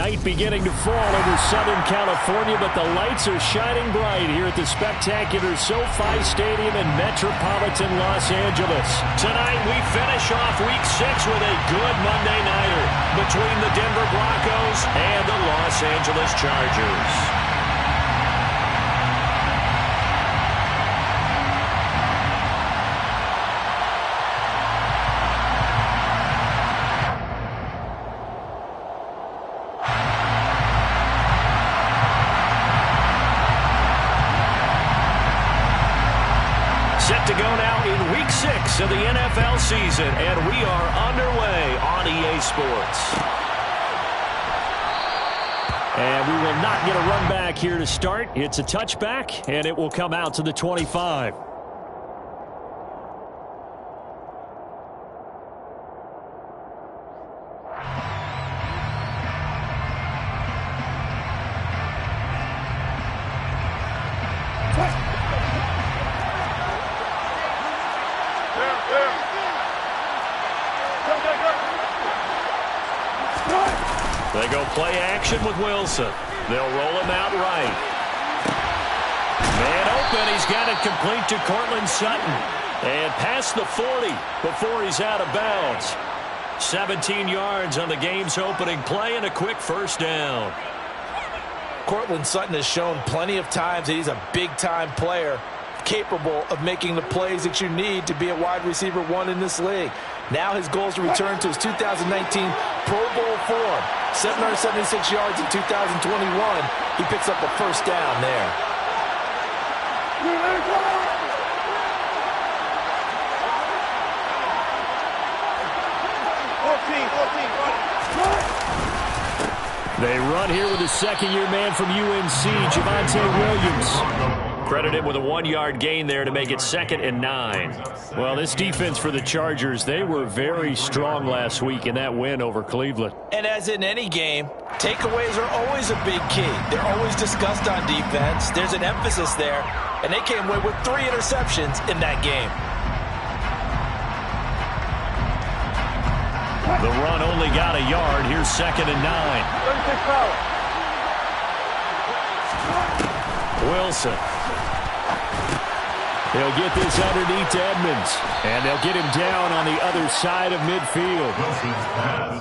Night beginning to fall over Southern California, but the lights are shining bright here at the spectacular SoFi Stadium in metropolitan Los Angeles. Tonight we finish off Week 6 with a good Monday nighter between the Denver Broncos and the Los Angeles Chargers. Set to go now in Week 6 of the NFL season, and we are underway on EA Sports. And we will not get a run back here to start. It's a touchback, and it will come out to the 25. They go play action with Wilson. They'll roll him out right. Man open. He's got it complete to Cortland Sutton. And past the 40 before he's out of bounds. 17 yards on the game's opening play and a quick first down. Cortland Sutton has shown plenty of times that he's a big-time player, capable of making the plays that you need to be a wide receiver one in this league. Now his goal is to return to his 2019 Pro Bowl form. 776 yards in 2021. He picks up a first down there. They run here with a second-year man from UNC, Javonte Williams. Credited with a 1-yard gain there to make it 2nd and 9. Well, this defense for the Chargers, they were very strong last week in that win over Cleveland. And as in any game, takeaways are always a big key. They're always discussed on defense. There's an emphasis there, and they came away with 3 interceptions in that game. The run only got a yard. Here's 2nd and 9. Wilson. They'll get this underneath to Edmonds, and they'll get him down on the other side of midfield.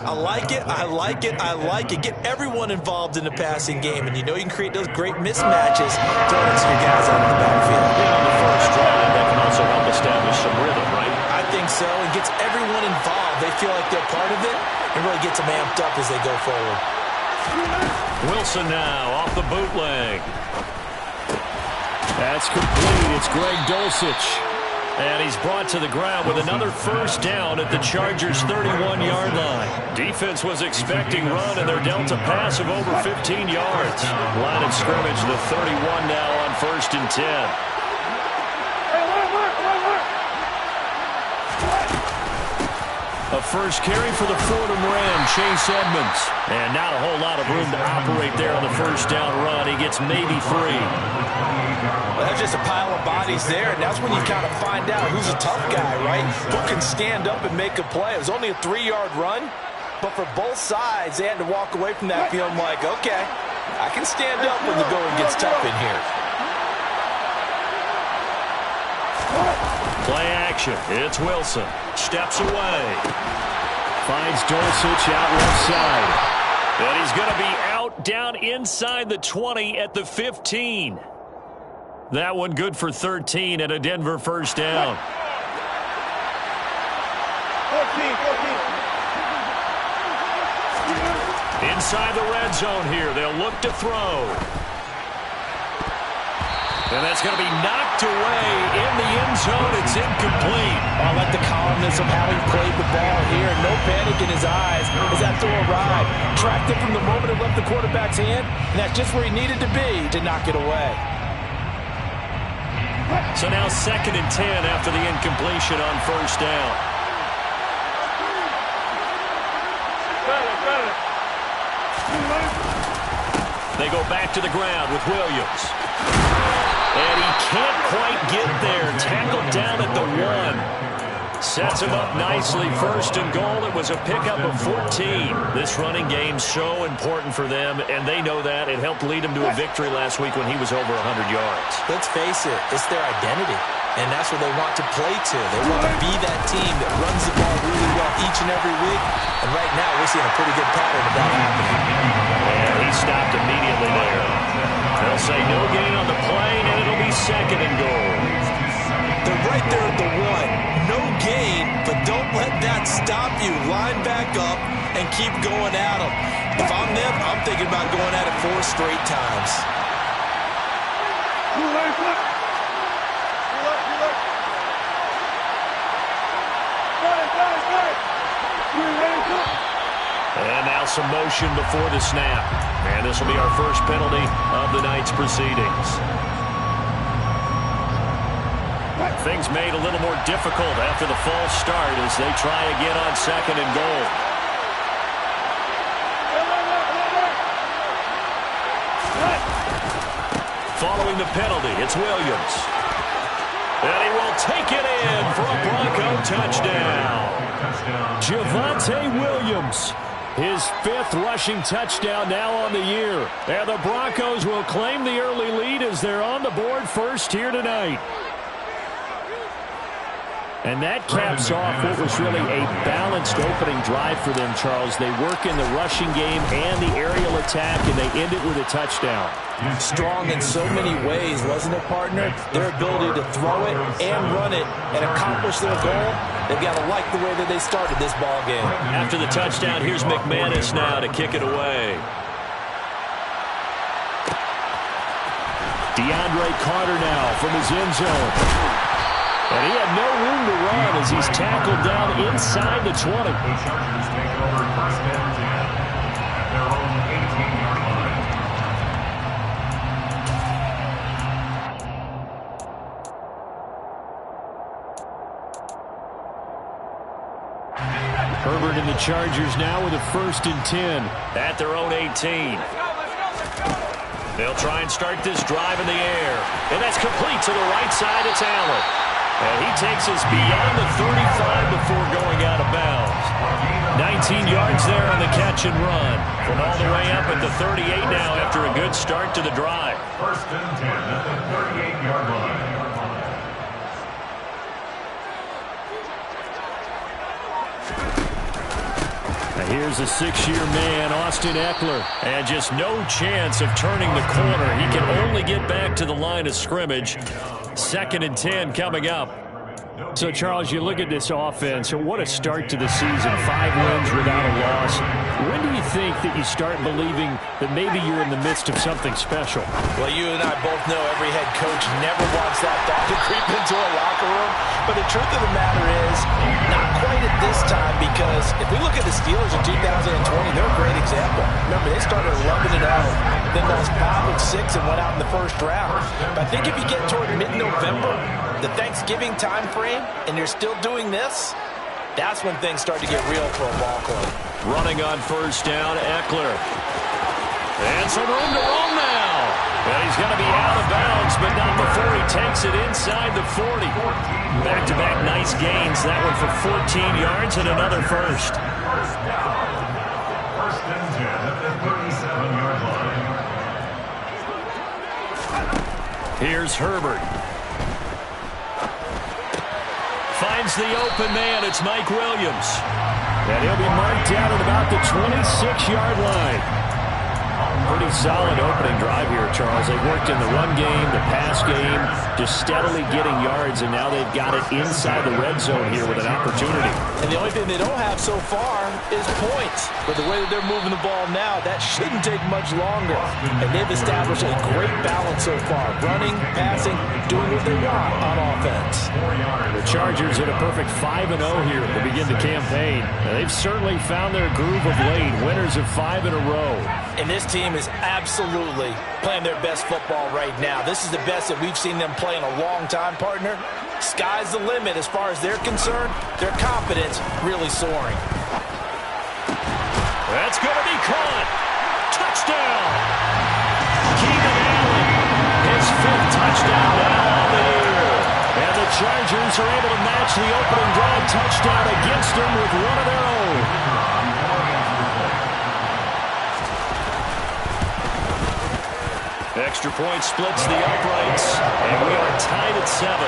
I like it, I like it, I like it. Get everyone involved in the passing game, and you know you can create those great mismatches throwing some guys out of the backfield. Yeah, on the first drive, that can also help establish some rhythm, right? I think so. It gets everyone involved. They feel like they're part of it, and really gets them amped up as they go forward. Wilson now off the bootleg. That's complete. It's Greg Dulcich. And he's brought to the ground with another first down at the Chargers' 31-yard line. Defense was expecting run, and they're dealt a pass of over 15 yards. Line of scrimmage, the 31 now on 1st and 10. A first carry for the Fordham Ram, Chase Edmonds. And not a whole lot of room to operate there on the first down run. He gets maybe 3. Well, that's just a pile of bodies there, and that's when you kind of find out who's a tough guy, right? Who can stand up and make a play. It was only a 3-yard run, but for both sides, they had to walk away from that feeling like, okay, I can stand up when the going gets tough in here. Play action. It's Wilson. Steps away. Finds Dulcich out left side. And he's going to be out down inside the 20 at the 15. That one good for 13 and a Denver first down. 14. Inside the red zone here. They'll look to throw. And that's going to be knocked away in the end zone. It's incomplete. I like the calmness of how he played the ball here. No panic in his eyes as that throw arrived. Tracked it from the moment it left the quarterback's hand, and that's just where he needed to be to knock it away. So now 2nd and 10 after the incompletion on first down. They go back to the ground with Williams. And he can't quite get there. Tackled down at the 1. Sets him up nicely. First and goal. It was a pickup of 14. This running game's so important for them, and they know that. It helped lead him to a victory last week when he was over 100 yards. Let's face it, it's their identity, and that's what they want to play to. They want to be that team that runs the ball really well each and every week, and right now we're seeing a pretty good pattern of that happening. And he stopped immediately there. They'll say no gain on the play, and it'll be second and goal. They're right there at the one. No gain, but don't let that stop you. Line back up and keep going at them. If I'm them, I'm thinking about going at it 4 straight times. And now some motion before the snap. And this will be our first penalty of the night's proceedings. Things made a little more difficult after the false start as they try again on second and goal. Following the penalty, it's Williams. And he will take it in for a Bronco touchdown. Javonte Williams, his 5th rushing touchdown now on the year. And the Broncos will claim the early lead as they're on the board first here tonight. And that caps off what was really a balanced opening drive for them, Charles. They work in the rushing game and the aerial attack, and they end it with a touchdown. Strong in so many ways, wasn't it, partner? Their ability to throw it and run it and accomplish their goal, they've got to like the way that they started this ball game. After the touchdown, here's McManus now to kick it away. DeAndre Carter now from his end zone. And he had no room to run as he's tackled down inside the 20. The Chargers take over first and 10 at their own 18-yard line. Herbert and the Chargers now with a first and 10 at their own 18. They'll try and start this drive in the air. And that's complete to the right side. It's Allen. And he takes us beyond the 35 before going out of bounds. 19 yards there on the catch and run. From all the way up at the 38 now after a good start to the drive. First and 10 at the 38-yard line. Here's a 6-year man, Austin Eckler, and just no chance of turning the corner. He can only get back to the line of scrimmage. Second and 10 coming up. So, Charles, you look at this offense, and what a start to the season. 5 wins without a loss. When do you think that you start believing that maybe you're in the midst of something special? Well, you and I both know every head coach never wants that thought to creep into a locker room. But the truth of the matter is, not quite at this time, because if we look at the Steelers in 2020, they're a great example. Remember, they started 11-0, then lost 5 of 6 and went out in the first round. But I think if you get toward mid-November, the Thanksgiving time frame, and you're still doing this, that's when things start to get real for a ball club. Running on first down, Eckler. And some room to roam now. And he's going to be out of bounds, but not before he takes it inside the 40. Back-to-back nice gains. That one for 14 yards and another first. First down. First and 10 at the 37-yard line. Here's Herbert. Finds the open man. It's Mike Williams. And he'll be marked down at about the 26-yard line. Pretty solid opening drive here, Charles. They've worked in the run game, the pass game, just steadily getting yards, and now they've got it inside the red zone here with an opportunity. And the only thing they don't have so far is points. But the way that they're moving the ball now, that shouldn't take much longer. And they've established a great balance so far. Running, passing, doing what they want on offense. The Chargers at a perfect 5-0 here to begin the campaign. Now, they've certainly found their groove of late. Winners of 5 in a row. And this team is absolutely playing their best football right now. This is the best that we've seen them play in a long time, partner. Sky's the limit as far as they're concerned. Their confidence really soaring. That's going to be caught. Touchdown. Keenan Allen, his 5th touchdown now on the year. And the Chargers are able to match the opening drive touchdown against them with one of their own. Extra point splits the uprights, and we are tied at 7.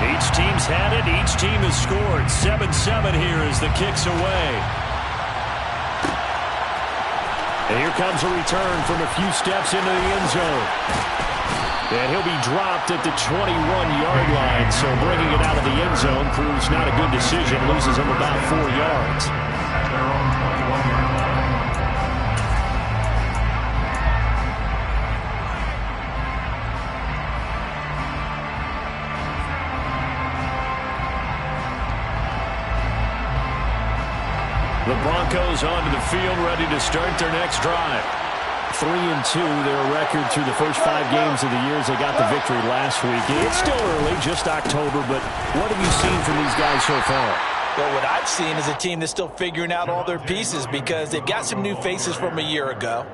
Each team's had it. Each team has scored. 7-7 here as the kick's away. And here comes a return from a few steps into the end zone. And he'll be dropped at the 21-yard line. So bringing it out of the end zone proves not a good decision. Loses him about 4 yards. At their own 21-yard line. The Broncos onto the field, ready to start their next drive. 3-2, their record through the first 5 games of the year as they got the victory last week. It's still early, just October, but what have you seen from these guys so far? Well, what I've seen is a team that's still figuring out all their pieces because they've got some new faces from a year ago,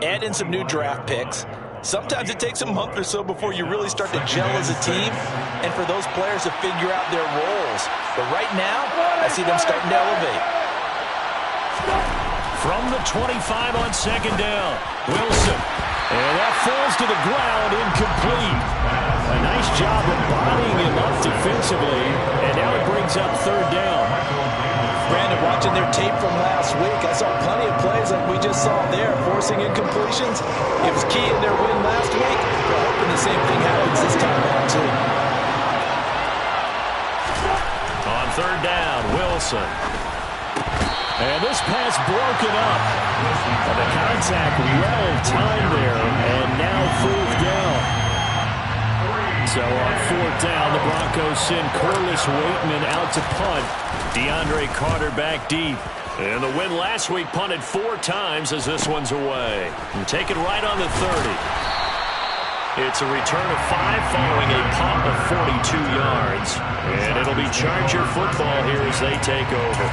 add in some new draft picks. Sometimes it takes a month or so before you really start to gel as a team and for those players to figure out their roles. But right now, I see them starting to elevate. From the 25 on second down, Wilson. And that falls to the ground, incomplete. A nice job of bodying him up defensively, and now it brings up third down. Brandon, watching their tape from last week, I saw plenty of plays like we just saw there, forcing incompletions. It was key in their win last week. We're hoping the same thing happens this time around, too. On third down, Wilson. And this pass broken up. And the contact well timed there, and now fourth down. So on fourth down, the Broncos send Corliss Waitman out to punt. DeAndre Carter back deep. And the win last week punted 4 times as this one's away. And take it right on the 30. It's a return of 5 following a punt of 42 yards. And it'll be Charger football here as they take over.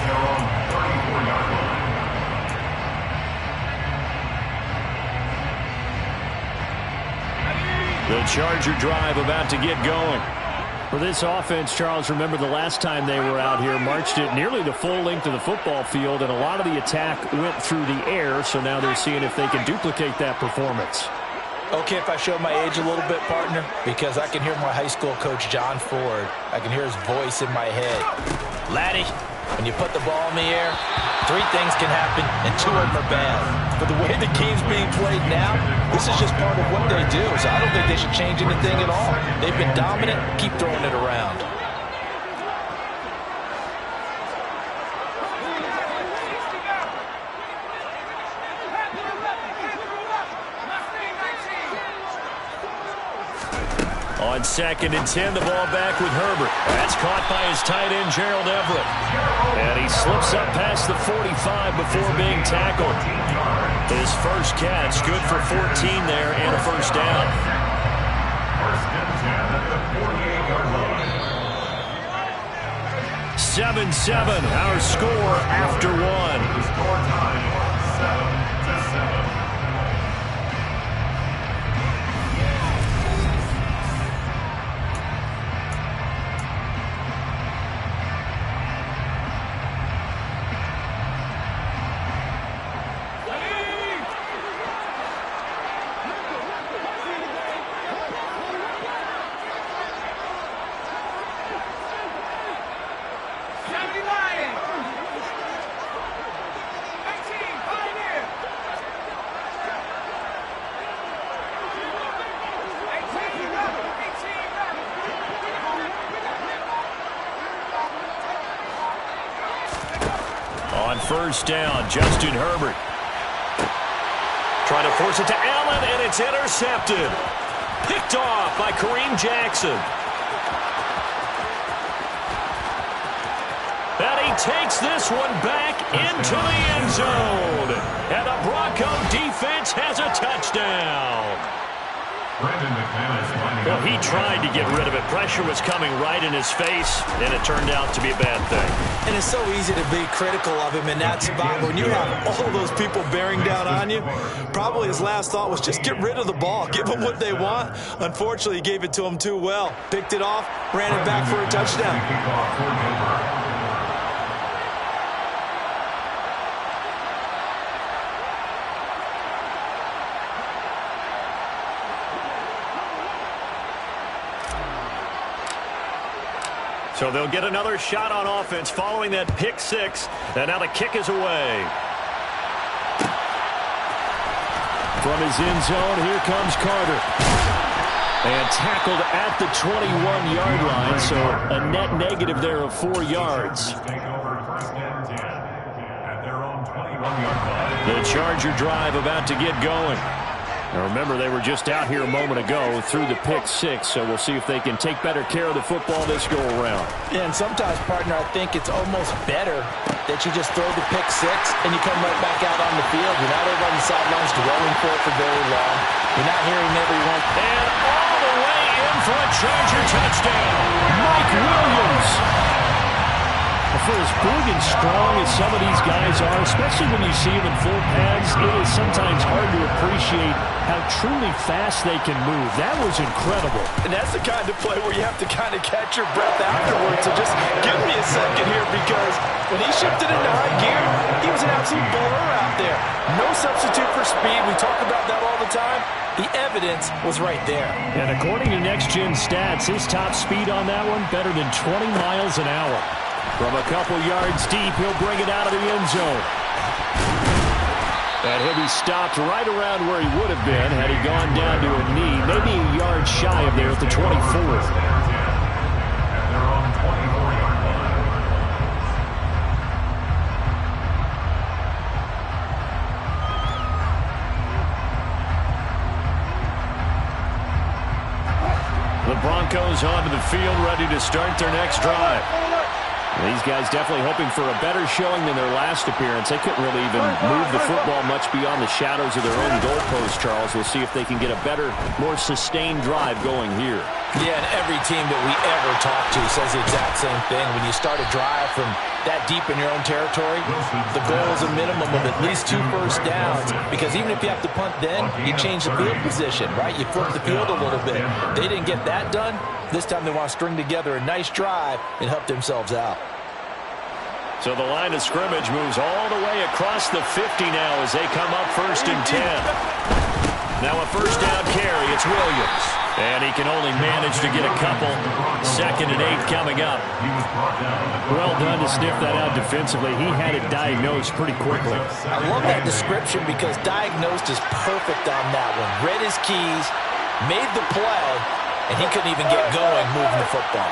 The Charger drive about to get going. For this offense, Charles, remember the last time they were out here, marched it nearly the full length of the football field, and a lot of the attack went through the air, so now they're seeing if they can duplicate that performance. Okay, if I show my age a little bit, partner, because I can hear my high school coach, John Ford. I can hear his voice in my head. Laddie, when you put the ball in the air, 3 things can happen, and 2 of them are bad. But the way the game's being played now, this is just part of what they do, so I don't think they should change anything at all. They've been dominant. Keep throwing it around. On second and 10, the ball back with Herbert. That's caught by his tight end, Gerald Everett. And he slips up past the 45 before being tackled. His first catch, good for 14 there and a first down. First and 10 at the 48-yard line. 7-7, our score after 1. The score time, 7-7. On first down, Justin Herbert. Trying to force it to Allen, and it's intercepted. Picked off by Kareem Jackson. And he takes this one back into the end zone. And the Bronco defense has a touchdown. Well, he tried to get rid of it. Pressure was coming right in his face, and it turned out to be a bad thing. And it's so easy to be critical of him in that spot. When you have all those people bearing down on you, probably his last thought was just get rid of the ball. Give them what they want. Unfortunately, he gave it to them too well. Picked it off, ran it back for a touchdown. So they'll get another shot on offense following that pick six. And now the kick is away. From his end zone, here comes Carter. And tackled at the 21-yard line, so a net negative there of 4 yards. The Charger drive about to get going. Now remember, they were just out here a moment ago through the pick six, so we'll see if they can take better care of the football this go-around. Yeah, and sometimes, partner, I think it's almost better that you just throw the pick six and you come right back out on the field. You're not over on the sidelines dwelling for it for very long. You're not hearing everyone. And all the way in for a Charger touchdown, Mike Williams. For as big and strong as some of these guys are, especially when you see them in full pads, it is sometimes hard to appreciate how truly fast they can move. That was incredible. And that's the kind of play where you have to kind of catch your breath afterwards. So just give me a second here, because when he shifted into high gear, he was an absolute blur out there. No substitute for speed. We talk about that all the time. The evidence was right there. And according to Next Gen Stats, his top speed on that one, better than 20 miles an hour. From a couple yards deep, he'll bring it out of the end zone. And he'll be stopped right around where he would have been had he gone down to a knee, maybe a yard shy of there at the 24. The Broncos onto the field, ready to start their next drive. These guys definitely hoping for a better showing than their last appearance. They couldn't really even move the football much beyond the shadows of their own goalpost, Charles. We'll see if they can get a better, more sustained drive going here. Yeah, and every team that we ever talk to says the exact same thing. When you start a drive from that deep in your own territory, the goal is a minimum of at least 2 first downs, because even if you have to punt then, you change the field position, right? You flip the field a little bit. They didn't get that done. This time they want to string together a nice drive and help themselves out. So the line of scrimmage moves all the way across the 50 now as they come up 1st and 10. Now a first down carry. It's Williams. And he can only manage to get a couple. 2nd and 8 coming up. Well done to sniff that out defensively. He had it diagnosed pretty quickly. I love that description, because diagnosed is perfect on that one. Read his keys, made the play, and he couldn't even get going moving the football.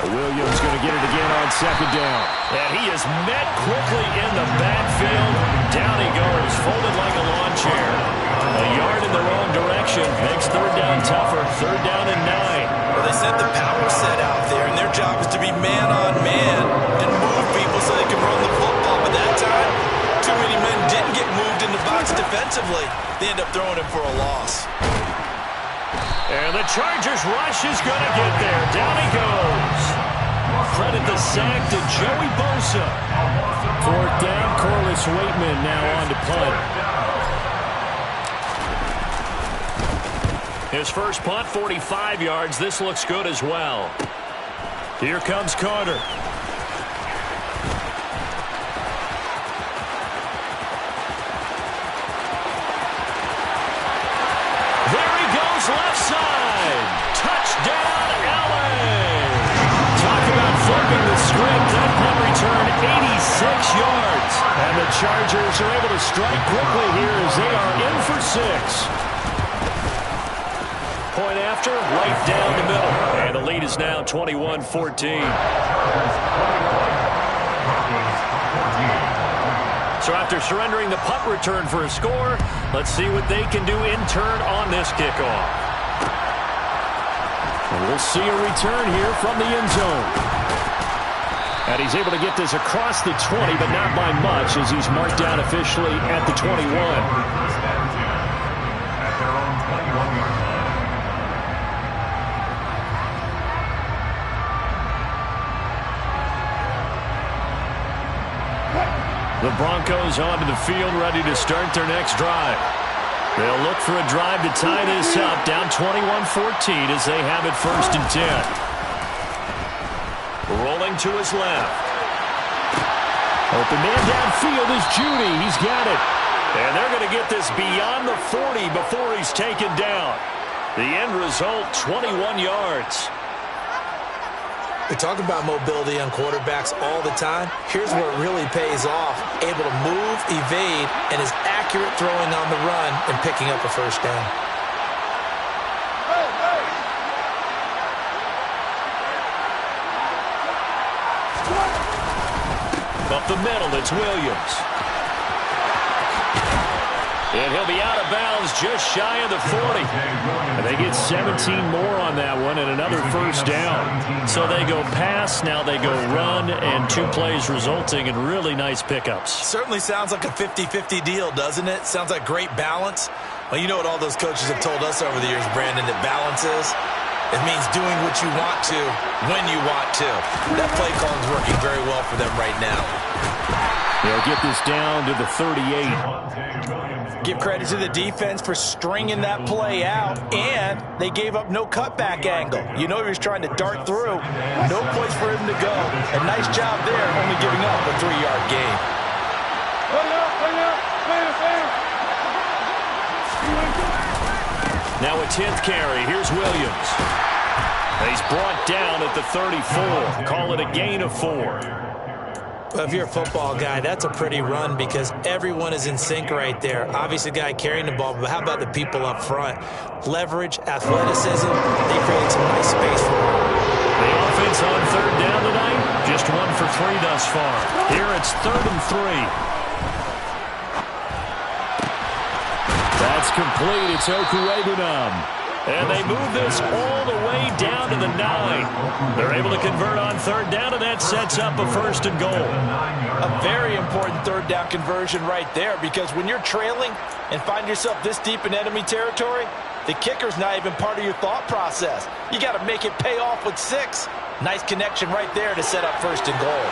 Williams going to get it again on 2nd down. And he is met quickly in the backfield. Down he goes, folded like a lawn chair. A yard in the wrong direction. Makes 3rd down tougher. 3rd down and 9. Well, they sent the power set out there, and their job is to be man-on-man and move people so they can run the football. But that time, too many men didn't get moved in the box defensively. They end up throwing him for a loss. And the Chargers rush is going to get there. Down he goes. Credit the sack to Joey Bosa. 4th down, Corliss Waitman now on to punt. His first punt, 45 yards. This looks good as well. Here comes Carter. Left side. Touchdown, LA. Talk about flipping the script. That punt return, 86 yards. And the Chargers are able to strike quickly here as they are in for 6. Point after, right down the middle. And the lead is now 21-14. So after surrendering the punt return for a score, let's see what they can do in turn on this kickoff. And we'll see a return here from the end zone. And he's able to get this across the 20, but not by much, as he's marked down officially at the 21. their own 21-yard line. The Broncos onto the field, ready to start their next drive. They'll look for a drive to tie this up, down 21-14 as they have it 1st and 10. Rolling to his left. Open man downfield is Judy. He's got it. And they're going to get this beyond the 40 before he's taken down. The end result, 21 yards. We talk about mobility on quarterbacks all the time. Here's where it really pays off. Able to move, evade, and is accurate throwing on the run and picking up a first down. Up the middle, it's Williams. And he'll be out of bounds just shy of the 40. And they get 17 more on that one and another first down. So they go pass, now they go run, and 2 plays resulting in really nice pickups. Certainly sounds like a 50-50 deal, doesn't it? Sounds like great balance. Well, you know what all those coaches have told us over the years, Brandon, that balance is? It means doing what you want to, when you want to. That play call is working very well for them right now. They'll get this down to the 38. Give credit to the defense for stringing that play out, and they gave up no cutback angle. You know he was trying to dart through. No place for him to go. A nice job there, only giving up a 3-yard gain. Now a 10th carry. Here's Williams. He's brought down at the 34. Call it a gain of 4. Well, if you're a football guy, that's a pretty run because everyone is in sync right there. Obviously, the guy carrying the ball, but how about the people up front? Leverage, athleticism, they create some nice space for him. The offense on 3rd down tonight, just 1 for 3 thus far. Here it's 3rd and 3. That's complete. It's Okuegbunam. And they move this all the way down to the 9. They're able to convert on 3rd down, and that sets up a 1st and goal. A very important 3rd down conversion right there, because when you're trailing and find yourself this deep in enemy territory, the kicker's not even part of your thought process. You got to make it pay off with 6. Nice connection right there to set up 1st and goal.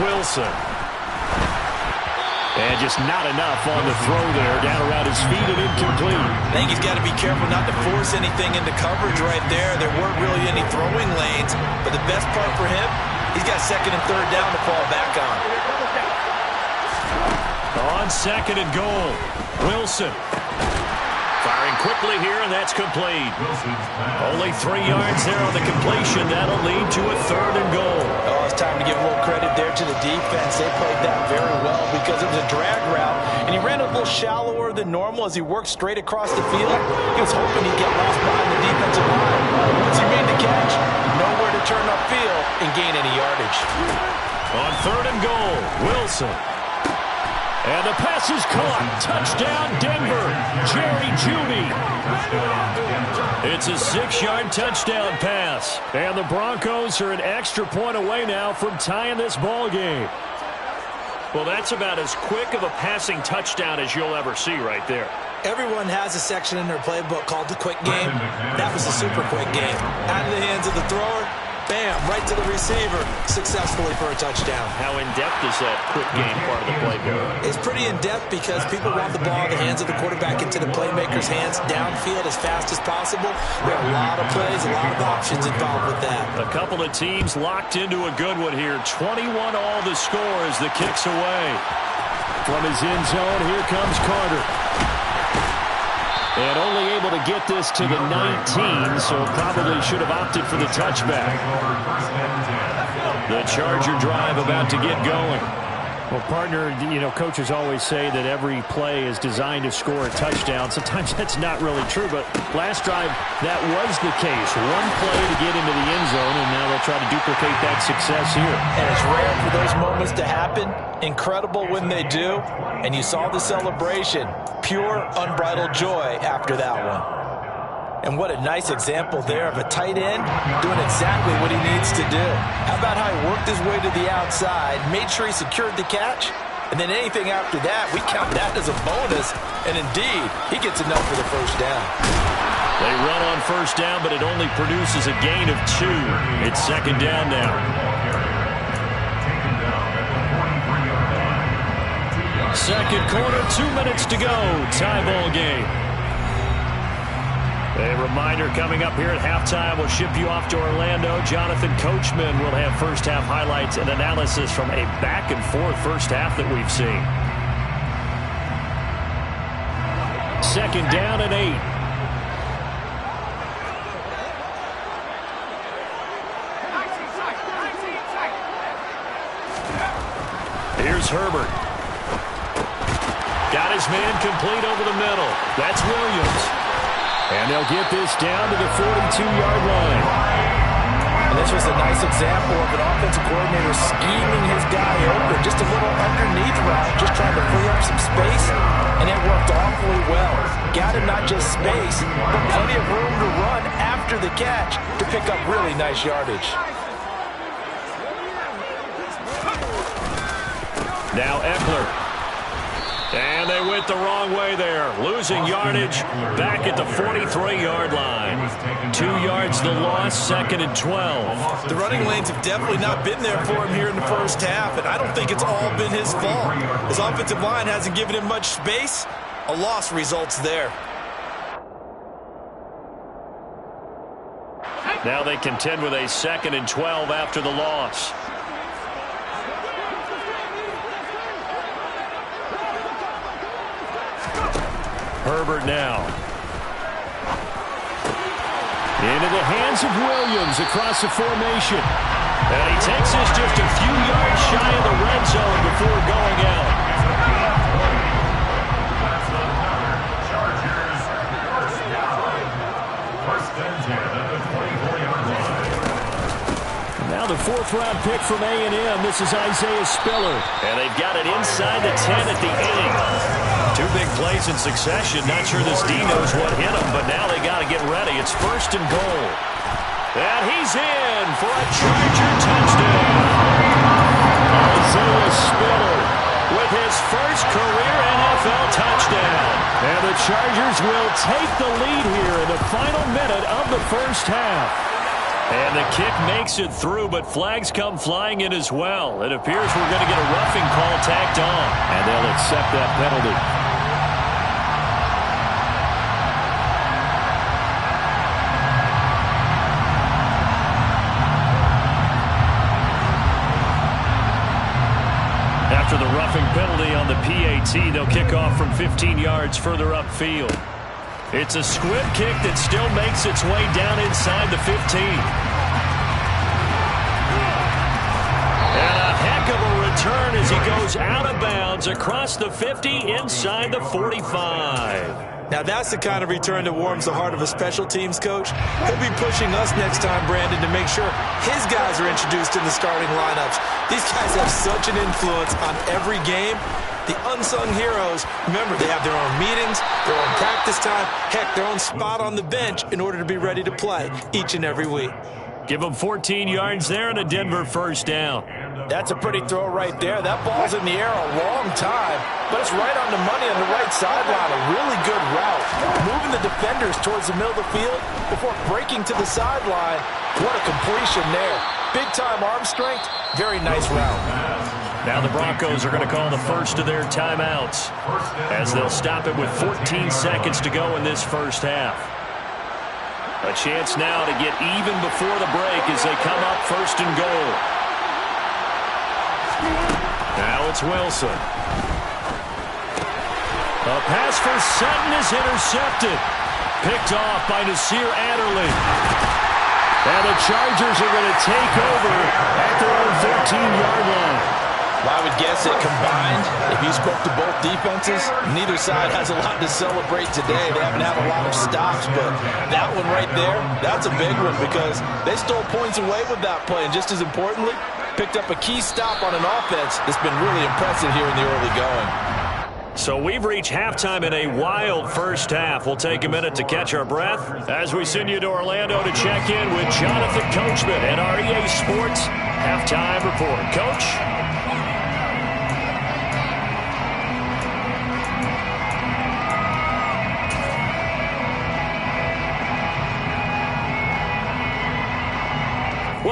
Wilson. And just not enough on the throw there. Down around his feet and incomplete. I think he's got to be careful not to force anything into coverage right there. There weren't really any throwing lanes. But the best part for him, he's got 2nd and 3rd down to fall back on. On 2nd and goal, Wilson. Firing quickly here, and that's complete. Only 3 yards there on the completion. That'll lead to a 3rd and goal. Oh, it's time to give a little credit there to the defense. They played that very well because it was a drag route, and he ran a little shallower than normal as he worked straight across the field. He was hoping he'd get lost behind the defensive line. Once he made the catch, nowhere to turn upfield and gain any yardage. On 3rd and goal, Wilson. And the pass is caught. Touchdown, Denver. Jerry Jeudy. It's a 6-yard touchdown pass. And the Broncos are an extra point away now from tying this ball game. Well, that's about as quick of a passing touchdown as you'll ever see right there. Everyone has a section in their playbook called the quick game. That was a super quick game. Out of the hands of the thrower. Bam, right to the receiver, successfully for a touchdown. How in-depth is that quick game part of the playbook? It's pretty in-depth because people want the ball in the hands of the quarterback into the playmaker's hands downfield as fast as possible. There are a lot of plays, a lot of options involved with that. A couple of teams locked into a good one here. 21 all the score as the kick's away. From his end zone, here comes Carter. And only able to get this to the 19, so probably should have opted for the touchback. The Charger drive about to get going. Well, partner, you know, coaches always say that every play is designed to score a touchdown. Sometimes that's not really true, but last drive, that was the case. One play to get into the end zone, and now they'll try to duplicate that success here. And it's rare for those moments to happen. Incredible when they do. And you saw the celebration. Pure, unbridled joy after that one. And what a nice example there of a tight end doing exactly what he needs to do. How about how he worked his way to the outside, made sure he secured the catch, and then anything after that, we count that as a bonus. And indeed, he gets enough for the first down. They run on first down, but it only produces a gain of 2. It's second down now. Second quarter, 2 minutes to go. Tie ball game. A reminder coming up here at halftime. We'll ship you off to Orlando. Jonathan Coachman will have first half highlights and analysis from a back and forth first half that we've seen. Second down and 8. Here's Herbert. Got his man complete over the middle. That's Williams. And they'll get this down to the 42-yard line. And this was a nice example of an offensive coordinator scheming his guy open. Just a little underneath route, just trying to free up some space. And it worked awfully well. Got him not just space, but plenty of room to run after the catch to pick up really nice yardage. Now Eckler. And they went the wrong way there. Losing yardage back at the 43-yard line. 2 yards the loss, second and 12. The running lanes have definitely not been there for him here in the first half, and I don't think it's all been his fault. His offensive line hasn't given him much space. A loss results there. Now they contend with a second and 12 after the loss. Herbert now. Into the hands of Williams across the formation. And he takes this just a few yards shy of the red zone before going out. Now the 4th-round pick from A&M. This is Isaiah Spiller. And they've got it inside the 10 at the 8. 2 big plays in succession. Not sure this D knows what hit him, but now they got to get ready. It's first and goal. And he's in for a Charger touchdown. Isaiah Spiller with his first career NFL touchdown. And the Chargers will take the lead here in the final minute of the first half. And the kick makes it through, but flags come flying in as well. It appears we're going to get a roughing call tacked on, and they'll accept that penalty. After the roughing penalty on the PAT, they'll kick off from 15 yards further upfield. It's a squib kick that still makes its way down inside the 15. And a heck of a return as he goes out of bounds across the 50 inside the 45. Now that's the kind of return that warms the heart of a special teams coach. He'll be pushing us next time, Brandon, to make sure his guys are introduced in the starting lineups. These guys have such an influence on every game. The unsung heroes, remember, they have their own meetings, their own practice time, heck, their own spot on the bench in order to be ready to play each and every week. Give them 14 yards there and a Denver first down. That's a pretty throw right there. That ball's in the air a long time, but it's right on the money on the right sideline. A really good route. Moving the defenders towards the middle of the field before breaking to the sideline. What a completion there. Big-time arm strength. Very nice route. Now the Broncos are going to call the first of their timeouts as they'll stop it with 14 seconds to go in this first half. A chance now to get even before the break as they come up first and goal. Now it's Wilson. A pass for Sutton is intercepted. Picked off by Nasir Adderley. And the Chargers are going to take over at their own 14-yard line. Well, I would guess that combined, if you spoke to both defenses, neither side has a lot to celebrate today. They haven't had a lot of stops, but that one right there, that's a big one because they stole points away with that play. And just as importantly, picked up a key stop on an offense that's been really impressive here in the early going. So we've reached halftime in a wild first half. We'll take a minute to catch our breath as we send you to Orlando to check in with Jonathan Coachman and our EA Sports Halftime Report. Coach?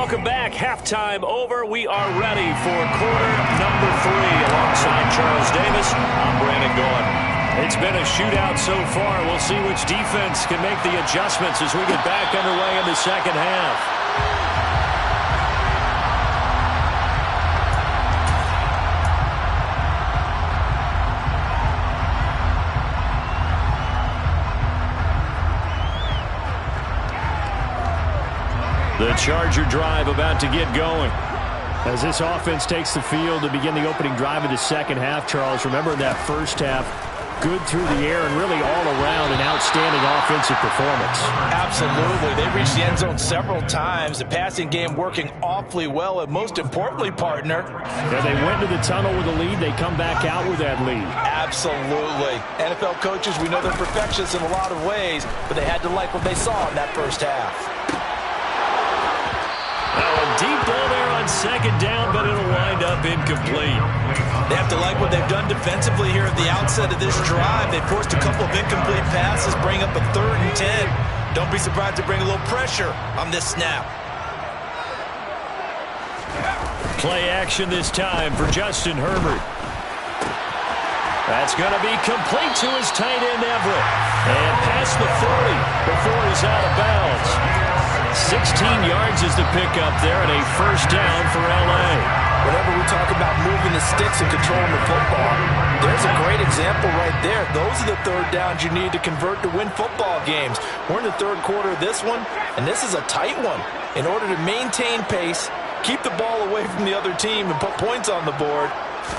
Welcome back. Halftime over. We are ready for quarter number 3. Alongside Charles Davis, I'm Brandon Gaughan. It's been a shootout so far. We'll see which defense can make the adjustments as we get back underway in the second half. The Charger drive about to get going. As this offense takes the field to begin the opening drive of the second half, Charles, remember in that first half, good through the air and really all around an outstanding offensive performance. Absolutely. They reached the end zone several times. The passing game working awfully well, and most importantly, partner. Yeah, they went to the tunnel with a lead. They come back out with that lead. Absolutely. NFL coaches, we know they're perfectionists in a lot of ways, but they had to like what they saw in that first half. A deep ball there on second down, but it'll wind up incomplete. They have to like what they've done defensively here at the outset of this drive. They forced a couple of incomplete passes, bring up a 3rd and 10. Don't be surprised to bring a little pressure on this snap. Play action this time for Justin Herbert. That's going to be complete to his tight end Everett. And past the 40 before he's out of bounds. 16 yards is the pickup there and a first down for LA. Whenever we talk about moving the sticks and controlling the football, there's a great example right there. Those are the 3rd downs you need to convert to win football games. We're in the 3rd quarter of this one, and this is a tight one. In order to maintain pace, keep the ball away from the other team, and put points on the board,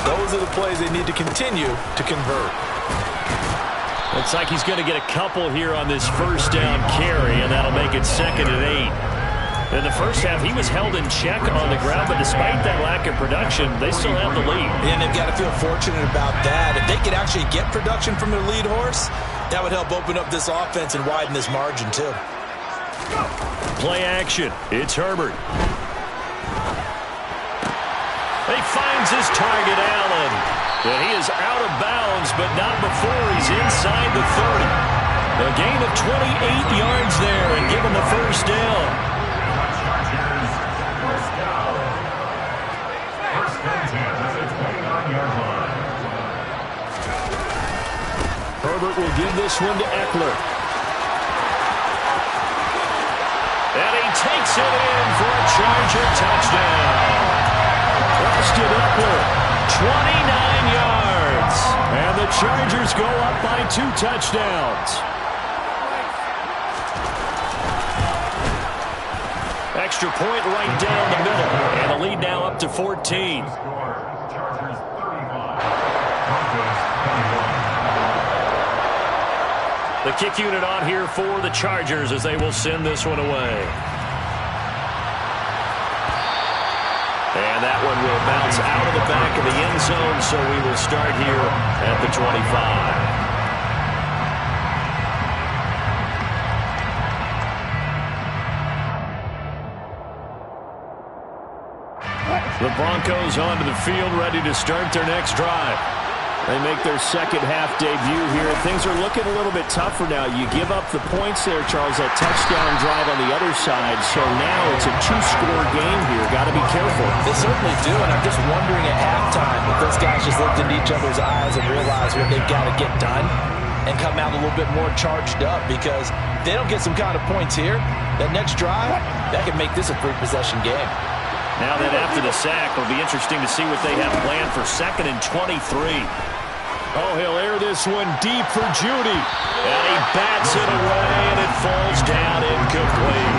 those are the plays they need to continue to convert. Looks like he's going to get a couple here on this first down carry, and that'll make it 2nd and 8. In the first half, he was held in check on the ground, but despite that lack of production, they still have the lead. And they've got to feel fortunate about that. If they could actually get production from their lead horse, that would help open up this offense and widen this margin, too. Play action. It's Herbert. He finds his target, Allen. And he is out of bounds, but not before he's inside the 30. A gain of 28 yards there and give him the first down. Herbert will give this one to Eckler. And he takes it in for a Charger touchdown. Preston Eckler. 29 yards. And the Chargers go up by 2 touchdowns. Extra point right down the middle. And the lead now up to 14. The kick unit on here for the Chargers as they will send this one away. And that one will bounce out of the back of the end zone, so we will start here at the 25. The Broncos onto the field, ready to start their next drive. They make their second half debut here. Things are looking a little bit tougher now. You give up the points there, Charles, that touchdown drive on the other side. So now it's a 2-score game here. Got to be careful. They certainly do, and I'm just wondering at halftime if those guys just looked into each other's eyes and realized what they've got to get done and come out a little bit more charged up, because if they don't get some kind of points here, that next drive, that could make this a 3-possession game. Now then, after the sack, it'll be interesting to see what they have planned for 2nd and 23. Oh, he'll air this one deep for Judy. And he bats it away, and it falls down incomplete.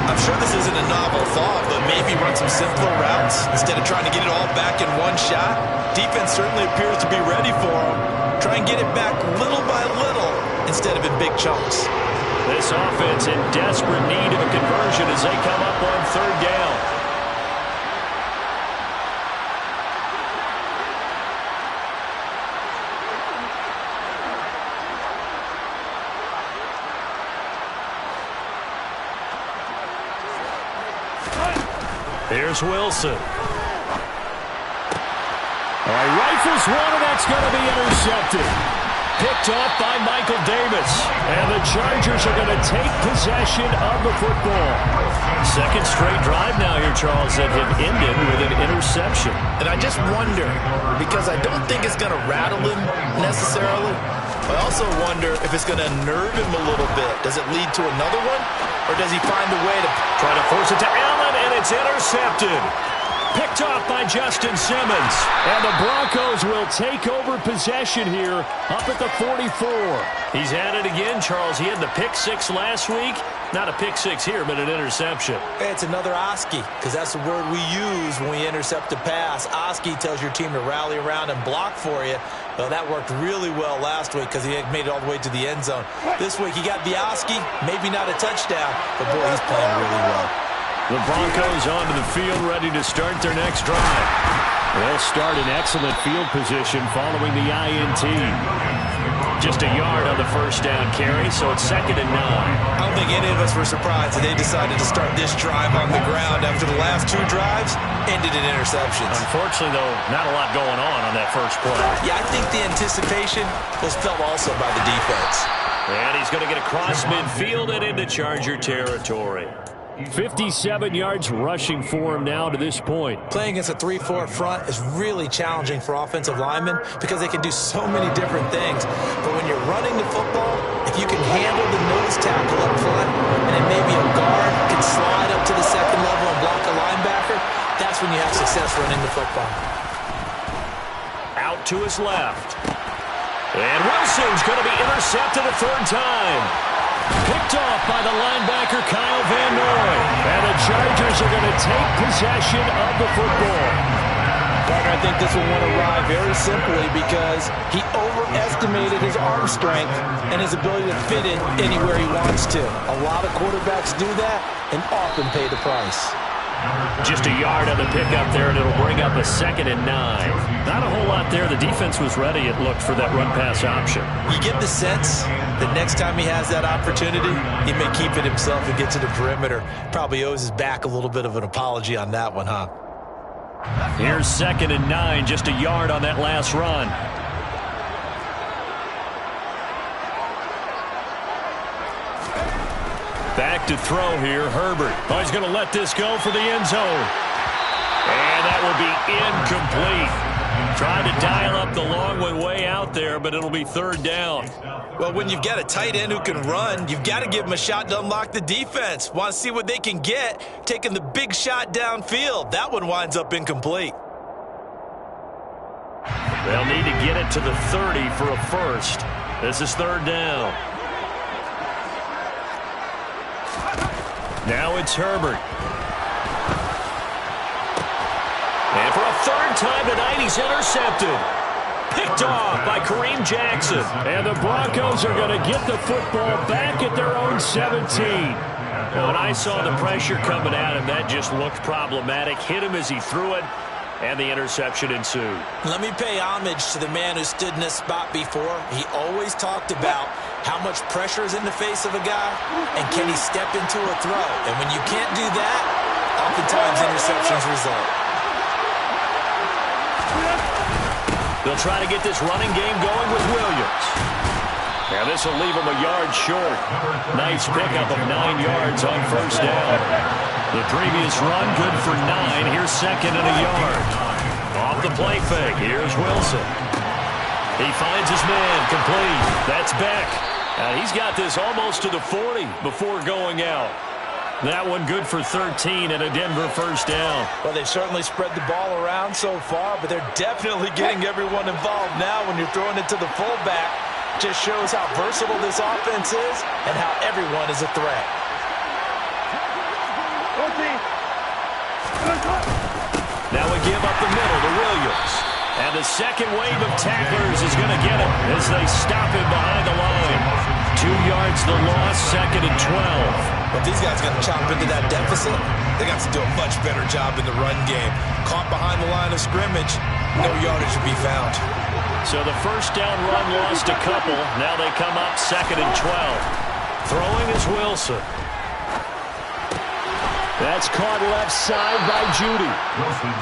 I'm sure this isn't a novel thought, but maybe run some simpler routes instead of trying to get it all back in one shot. Defense certainly appears to be ready for him. Try and get it back little by little instead of in big chunks. This offense in desperate need of a conversion as they come up on 3rd down. Here's Wilson. All right, rifles one, and that's going to be intercepted. Picked off by Michael Davis. And the Chargers are going to take possession of the football. Second straight drive now here, Charles, that have ended with an interception. And I just wonder, because I don't think it's going to rattle him necessarily, I also wonder if it's going to unnerve him a little bit. Does it lead to another one? Or does he find a way to try to force it to Allen, and it's intercepted. Picked off by Justin Simmons. And the Broncos will take over possession here up at the 44. He's at it again, Charles. He had the pick six last week. Not a pick six here, but an interception. It's another Oski, because that's the word we use when we intercept a pass. Oski tells your team to rally around and block for you. Well, that worked really well last week because he had made it all the way to the end zone. This week he got the Oski, maybe not a touchdown, but boy, he's playing really well. The Broncos onto the field, ready to start their next drive. They'll start in excellent field position following the INT. Just a yard on the first down carry, so it's 2nd and 9. I don't think any of us were surprised that they decided to start this drive on the ground after the last two drives ended in interceptions. Unfortunately, though, not a lot going on that first play. Yeah, I think the anticipation was felt also by the defense. And he's going to get across midfield and into Charger territory. 57 yards rushing for him now to this point. Playing against a 3-4 front is really challenging for offensive linemen because they can do so many different things. But when you're running the football, if you can handle the nose tackle up front and then maybe a guard can slide up to the second level and block a linebacker, that's when you have success running the football. Out to his left. And Wilson's going to be intercepted a third time. Picked off by the linebacker Kyle Van Noy. And the Chargers are going to take possession of the football. I think this will win a ride very simply because he overestimated his arm strength and his ability to fit it anywhere he wants to. A lot of quarterbacks do that and often pay the price. Just a yard on the pickup there, and it'll bring up a 2nd and 9. Not a whole lot there. The defense was ready, it looked, for that run-pass option. You get the sense that next time he has that opportunity, he may keep it himself and get to the perimeter. Probably owes his back a little bit of an apology on that one, huh? Here's 2nd and 9, just a yard on that last run. Back to throw here, Herbert. Oh, he's going to let this go for the end zone. And that will be incomplete. Tried to dial up the long one way out there, but it'll be 3rd down. Well, when you've got a tight end who can run, you've got to give him a shot to unlock the defense. Want to see what they can get, taking the big shot downfield. That one winds up incomplete. They'll need to get it to the 30 for a first. This is 3rd down. Now it's Herbert. And for a 3rd time tonight, he's intercepted. Picked off by Kareem Jackson. And the Broncos are going to get the football back at their own 17. When I saw the pressure coming at him, that just looked problematic. Hit him as he threw it, and the interception ensued. Let me pay homage to the man who stood in this spot before. He always talked about how much pressure is in the face of a guy, and can he step into a throw? And when you can't do that, oftentimes interceptions result. They'll try to get this running game going with Williams. And this will leave him a yard short. Nice pickup of 9 yards on 1st down. The previous run, good for 9. Here's 2nd and a yard. Off the play fake, here's Wilson. He finds his man, complete. That's Beck. He's got this almost to the 40 before going out. That one good for 13 and a Denver 1st down. Well, they've certainly spread the ball around so far, but they're definitely getting everyone involved now when you're throwing it to the fullback. Just shows how versatile this offense is and how everyone is a threat. Now we give up the middle to Williams. And the second wave of tacklers is going to get him as they stop him behind the line. 2 yards the loss, 2nd and 12. But these guys got to chop into that deficit. They got to do a much better job in the run game. Caught behind the line of scrimmage, no yardage to be found. So the 1st down run lost a couple. Now they come up 2nd and 12. Throwing is Wilson. That's caught left side by Judy.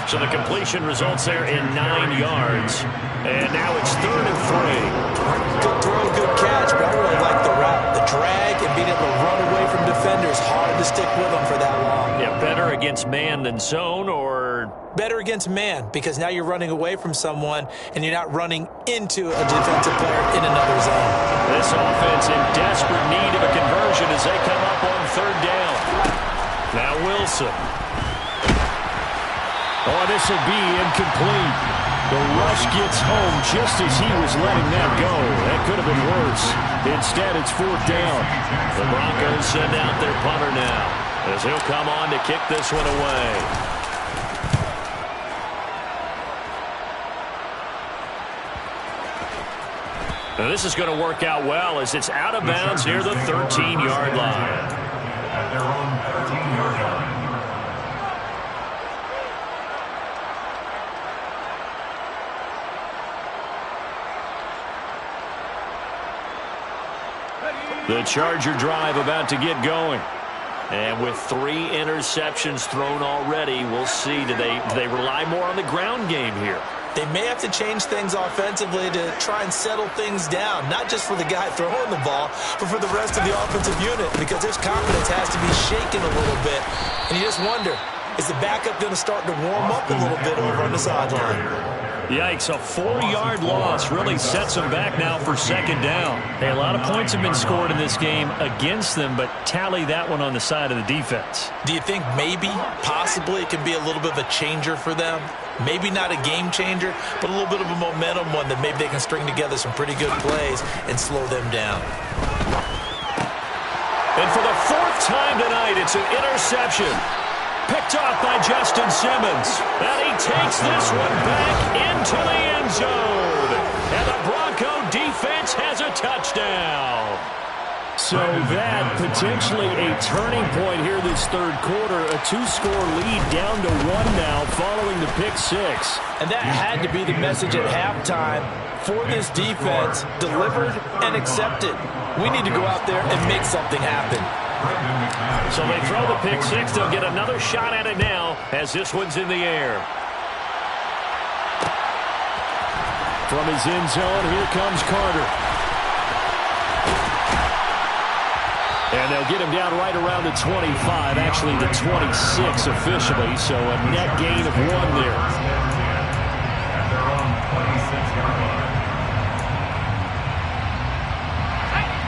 So the completion results there in 9 yards. And now it's 3rd and 3. Good throw, good catch, but I really like the route. The drag and being able to run away from defenders, hard to stick with them for that long. Yeah, better against man than zone, or better against man, because now you're running away from someone and you're not running into a defensive player in another zone. This offense in desperate need of a conversion as they come up on 3rd down. Now Wilson. Oh, this will be incomplete. The rush gets home just as he was letting that go. That could have been worse. Instead, it's 4th down. The Broncos send out their punter now as he'll come on to kick this one away. Now this is going to work out well as it's out of bounds near the 13-yard line. At their own 13-yard line. The Charger drive about to get going. And with 3 interceptions thrown already, we'll see. Do they rely more on the ground game here? They may have to change things offensively to try and settle things down, not just for the guy throwing the ball, but for the rest of the offensive unit, because their confidence has to be shaken a little bit. And you just wonder, is the backup going to start to warm up a little bit over on the sideline? Yikes, a 4-yard loss really sets them back now for 2nd down. Hey, a lot of points have been scored in this game against them, but tally that one on the side of the defense. Do you think maybe, possibly, it can be a little bit of a changer for them? Maybe not a game changer, but a little bit of a momentum one that maybe they can string together some pretty good plays and slow them down. And for the 4th time tonight, it's an interception. Picked off by Justin Simmons. And he takes this one back into the end zone. And the Bronco defense has a touchdown. So that potentially a turning point here this 3rd quarter. A 2-score lead down to 1 now following the pick 6. And that had to be the message at halftime for this defense. Delivered and accepted. We need to go out there and make something happen. So they throw the pick 6. They'll get another shot at it now as this one's in the air. From his end zone, here comes Carter. And they'll get him down right around the 25, actually the 26 officially, so a net gain of 1 there. At their own 26-yard line.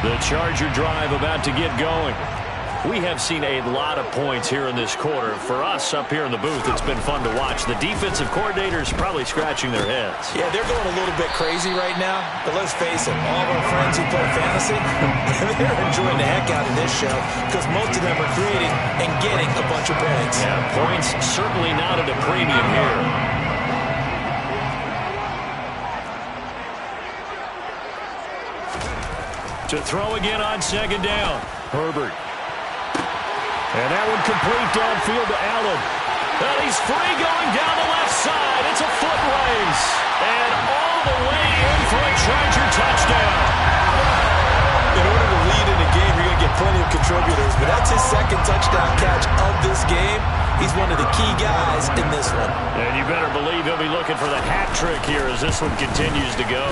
The Charger drive about to get going. We have seen a lot of points here in this quarter. For us up here in the booth, it's been fun to watch. The defensive coordinators probably scratching their heads. Yeah, they're going a little bit crazy right now. But let's face it, all of our friends who play fantasy, they're enjoying the heck out of this show because most of them are creating and getting a bunch of points. Yeah, points certainly not at a premium here. To throw again on 2nd down. Herbert. And that one complete downfield to Allen. And he's free going down the left side. It's a foot race. And all the way in for a Charger touchdown. In order to lead in a game, you're going to get plenty of contributors. But that's his 2nd touchdown catch of this game. He's one of the key guys in this one. And you better believe he'll be looking for the hat trick here as this one continues to go.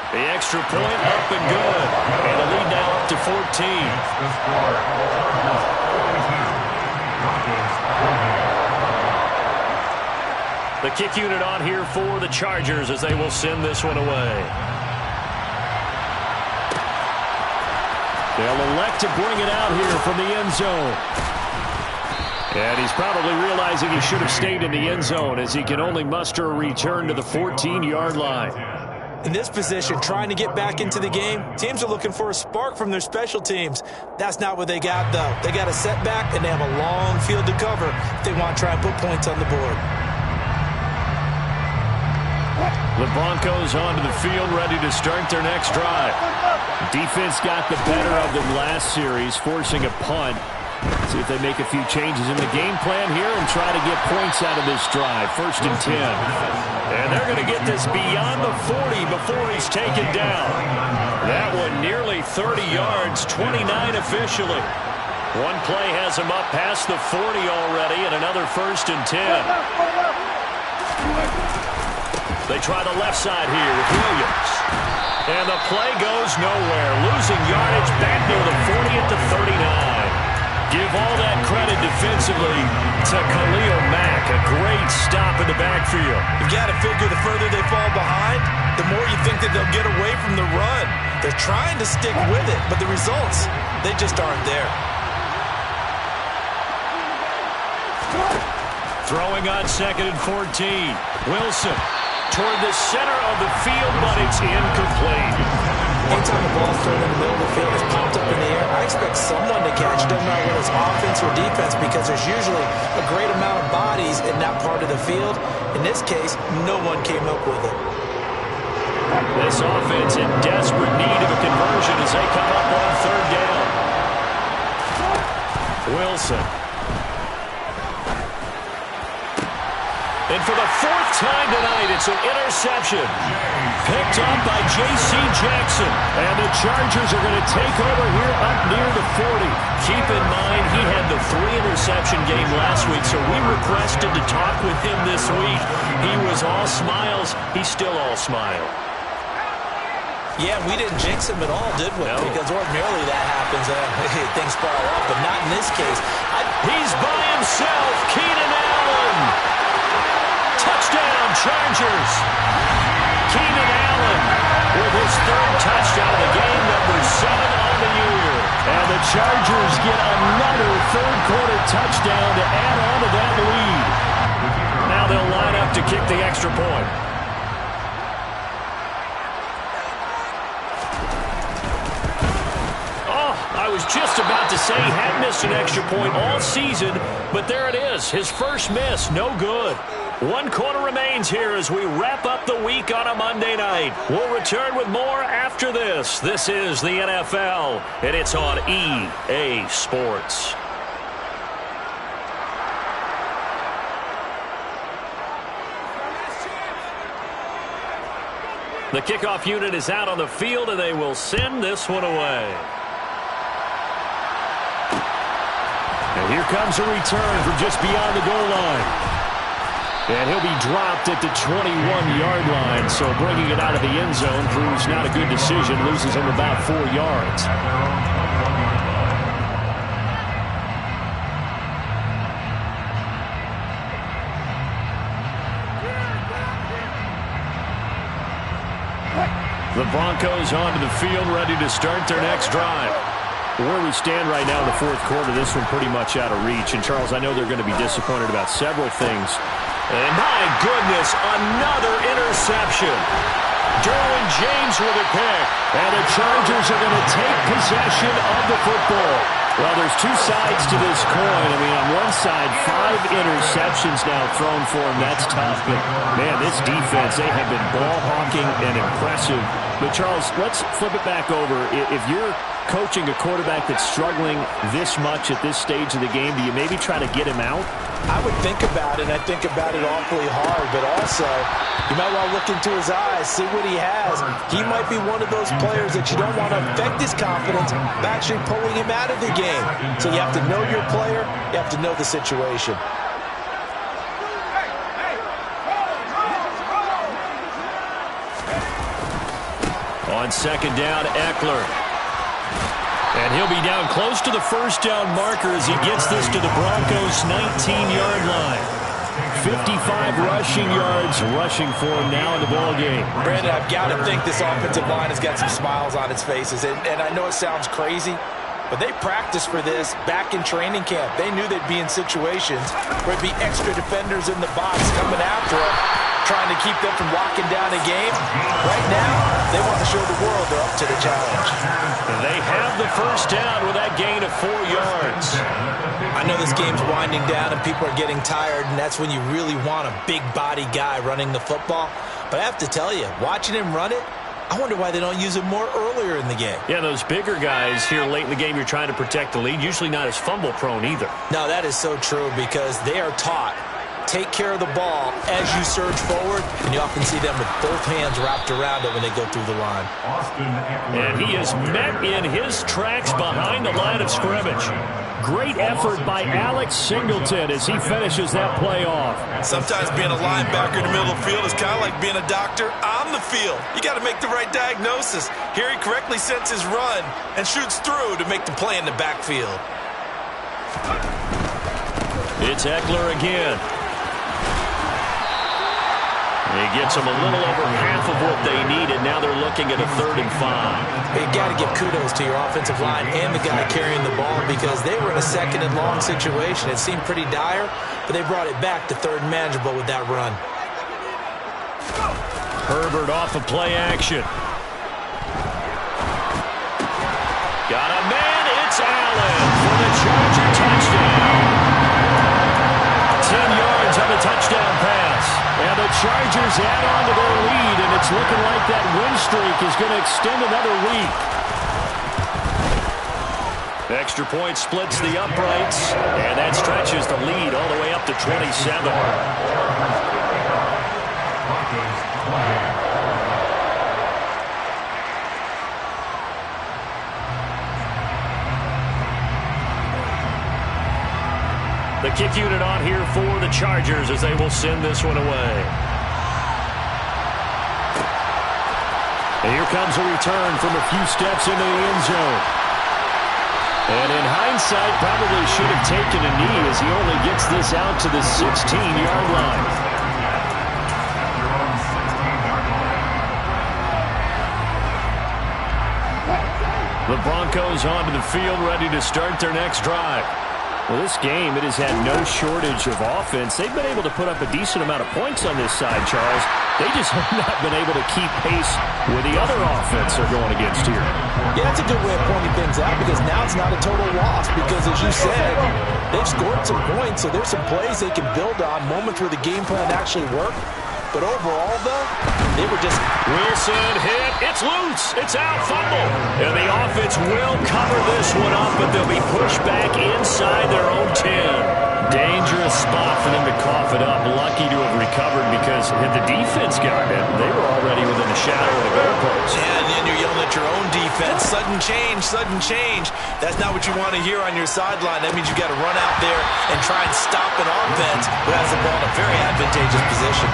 The extra point up and good. And the lead now up to 14. The score. The kick unit on here for the Chargers as they will send this one away. They'll elect to bring it out here from the end zone. And he's probably realizing he should have stayed in the end zone as he can only muster a return to the 14-yard line. In this position, trying to get back into the game, teams are looking for a spark from their special teams. That's not what they got, though. They got a setback, and they have a long field to cover if they want to try and put points on the board. The Broncos onto the field, ready to start their next drive. Defense got the better of them last series, forcing a punt. See if they make a few changes in the game plan here and try to get points out of this drive. 1st and 10. And they're going to get this beyond the 40 before he's taken down. That one nearly 30 yards, 29 officially. One play has him up past the 40 already, and another 1st and 10. They try the left side here with Williams. And the play goes nowhere. Losing yardage back near the 40 at the 39. Give all that credit defensively to Khalil Mack. A great stop in the backfield. You've got to figure the further they fall behind, the more you think that they'll get away from the run. They're trying to stick with it, but the results, they just aren't there. Throwing on 2nd and 14. Wilson toward the center of the field, but it's incomplete. Anytime the ball's thrown in the middle of the field, it's popped up in the air, I expect someone to catch. Doesn't matter whether it's offense or defense, because there's usually a great amount of bodies in that part of the field. In this case, no one came up with it. This offense in desperate need of a conversion as they come up on 3rd down. Wilson. And for the 4th time tonight, it's an interception. Picked up by J.C. Jackson. And the Chargers are going to take over here up near the 40. Keep in mind, he had the 3-interception game last week, so we requested to talk with him this week. He was all smiles. He's still all smile. Yeah, we didn't jinx him at all, did we? No. Because ordinarily that happens. Things fall off, but not in this case. He's by himself. Keenan Allen. Touchdown, Chargers. Keenan Allen with his 3rd touchdown of the game, number 7 on the year. And the Chargers get another 3rd-quarter touchdown to add on to that lead. Now they'll line up to kick the extra point. I was just about to say he had missed an extra point all season, but there it is. His first miss, no good. 1 quarter remains here as we wrap up the week on a Monday night. We'll return with more after this. This is the NFL, and it's on EA Sports. The kickoff unit is out on the field, and they will send this one away. And here comes a return from just beyond the goal line. And he'll be dropped at the 21-yard line. So bringing it out of the end zone proves not a good decision. Loses him about 4 yards. The Broncos onto the field, ready to start their next drive. Where we stand right now in the 4th quarter, this one pretty much out of reach. And, Charles, I know they're going to be disappointed about several things. And, my goodness, another interception. Derwin James with a pick. And the Chargers are going to take possession of the football. Well, there's 2 sides to this coin. I mean, on one side, 5 interceptions now thrown for him. That's tough. But, man, this defense, they have been ball hawking and impressive. But, Charles, let's flip it back over. If you're coaching a quarterback that's struggling this much at this stage of the game, do you maybe try to get him out? I would think about it. I think about it awfully hard, but also you might want to look into his eyes, see what he has. He might be one of those players that you don't want to affect his confidence by actually pulling him out of the game. So you have to know your player. You have to know the situation. On 2nd down, Eckler. And he'll be down close to the 1st down marker as he gets this to the Broncos' 19-yard line. 55 rushing yards rushing for him now in the ballgame. Brandon, I've got to think this offensive line has got some smiles on its faces. And I know it sounds crazy, but they practiced for this back in training camp. They knew they'd be in situations where there'd be extra defenders in the box coming after them, trying to keep them from locking down a game. Right now, they want to show the world they're up to the challenge. And they have the 1st down with that gain of 4 yards. I know this game's winding down and people are getting tired, and that's when you really want a big body guy running the football. But I have to tell you, watching him run it, I wonder why they don't use him more earlier in the game. Yeah, those bigger guys here late in the game, you're trying to protect the lead, usually not as fumble prone either. No, that is so true because they are taught take care of the ball as you surge forward, and you often see them with both hands wrapped around it when they go through the line. And he is met in his tracks behind the line of scrimmage. Great effort by Alex Singleton as he finishes that play off. Sometimes being a linebacker in the middle of the field is kind of like being a doctor on the field. You got to make the right diagnosis. Here he correctly sets his run and shoots through to make the play in the backfield. It's Eckler again. He gets them a little over half of what they needed. Now they're looking at a 3rd and 5. You got to give kudos to your offensive line and the guy carrying the ball because they were in a 2nd and long situation. It seemed pretty dire, but they brought it back to 3rd and manageable with that run. Herbert off of play action. Got a man. It's Allen for the Charger touchdown. 10 yards on the touchdown pass. And the Chargers add on to their lead, and it's looking like that win streak is going to extend another week. Extra point splits the uprights, and that stretches the lead all the way up to 27. The kick unit on here for the Chargers as they will send this one away. And here comes a return from a few steps into the end zone. And in hindsight, probably should have taken a knee as he only gets this out to the 16-yard line. The Broncos onto the field, ready to start their next drive. Well, this game, it has had no shortage of offense. They've been able to put up a decent amount of points on this side, Charles. They just have not been able to keep pace with the other offense they're going against here. Yeah, that's a good way of pointing things out because now it's not a total loss because, as you said, they've scored some points, so there's some plays they can build on, moments where the game plan actually worked. But overall, though, they were just... Wilson hit. It's loose. It's out. Fumble. And the offense will cover this one up, but they'll be pushed back inside their own 10. Dangerous spot for them to cough it up. Lucky to have recovered because had the defense gotten it, they were already within the shadow of the goalpost. Yeah, and then you're yelling at your own defense. Sudden change, sudden change. That's not what you want to hear on your sideline. That means you got to run out there and try and stop an offense who has the ball in a very advantageous position.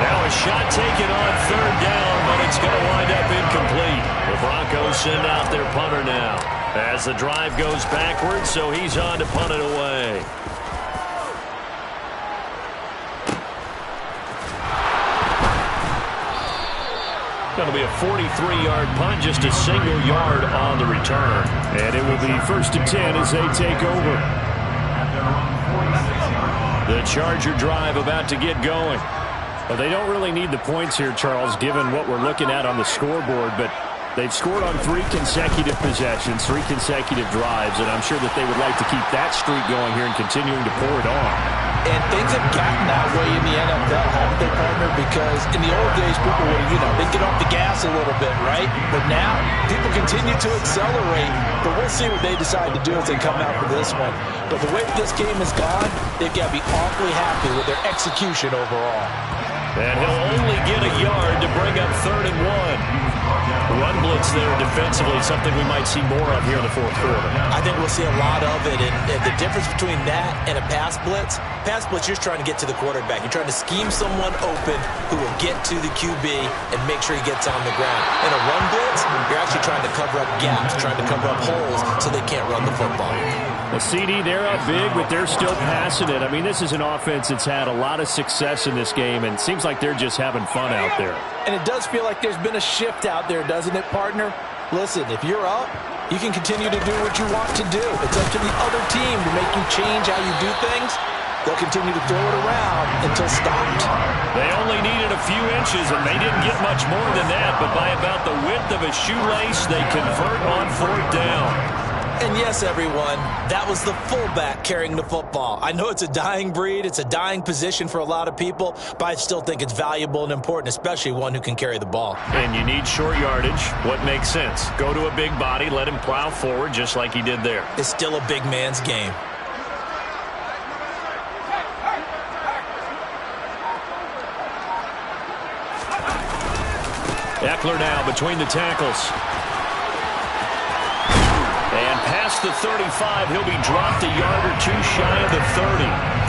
Now a shot taken on 3rd down, but it's going to wind up incomplete. The Broncos send out their punter now as the drive goes backwards, so he's on to punt it away. Going to be a 43-yard punt, just a single yard on the return. And it will be 1st and 10 as they take over. The Charger drive about to get going. Well, they don't really need the points here, Charles, given what we're looking at on the scoreboard, but they've scored on 3 consecutive possessions, 3 consecutive drives, and I'm sure that they would like to keep that streak going here and continuing to pour it on. And things have gotten that way in the NFL, haven't they, partner? Because in the old days, people would, they'd get off the gas a little bit, right? But now, people continue to accelerate. But we'll see what they decide to do as they come out for this one. But the way this game has gone, they've got to be awfully happy with their execution overall. And he'll only get a yard to bring up 3rd and 1. Run blitz there defensively, something we might see more of here in the 4th quarter. I think we'll see a lot of it, and the difference between that and a pass blitz, you're just trying to get to the quarterback. You're trying to scheme someone open who will get to the QB and make sure he gets on the ground. In a run blitz, you're actually trying to cover up gaps, trying to cover up holes so they can't run the football. The CD, they're up big, but they're still passing it. I mean, this is an offense that's had a lot of success in this game, and it seems like they're just having fun out there. And it does feel like there's been a shift out there, doesn't it, partner? Listen, if you're up, you can continue to do what you want to do. It's up to the other team to make you change how you do things. They'll continue to throw it around until stopped. They only needed a few inches, and they didn't get much more than that, but by about the width of a shoelace, they convert on 4th down. And yes, everyone, that was the fullback carrying the football. I know it's a dying breed, it's a dying position for a lot of people, but I still think it's valuable and important, especially one who can carry the ball. And you need short yardage. What makes sense? Go to a big body, let him plow forward just like he did there. It's still a big man's game. Eckler now between the tackles. And past the 35. He'll be dropped a yard or two shy of the 30.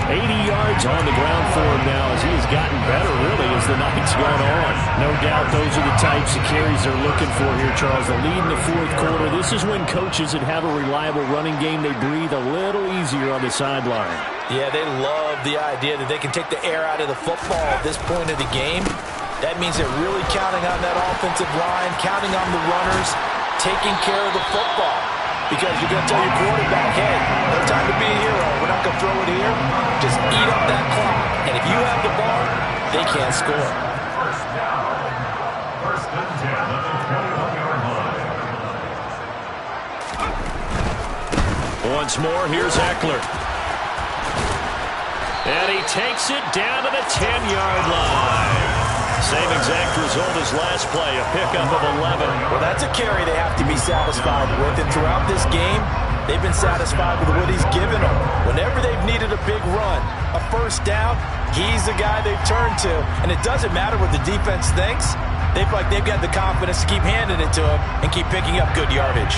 80 yards on the ground for him now as he has gotten better, really, as the night's gone on. No doubt those are the types of carries they're looking for here, Charles. The lead in the fourth quarter. This is when coaches that have a reliable running game, they breathe a little easier on the sideline. Yeah, they love the idea that they can take the air out of the football at this point of the game. That means they're really counting on that offensive line, counting on the runners, taking care of the football. Because you're going to tell your quarterback, hey, no time to be a hero. We're not going to throw it here. Just eat up that clock. And if you have the ball, they can't score. First down. First and 10 at the 21-yard line. Once more, here's Eckler. And he takes it down to the 10-yard line. Same exact result as last play, a pickup of 11. Well, that's a carry they have to be satisfied with. And throughout this game, they've been satisfied with what he's given them. Whenever they've needed a big run, a first down, he's the guy they've turned to. And it doesn't matter what the defense thinks. They've got the confidence to keep handing it to him and keep picking up good yardage.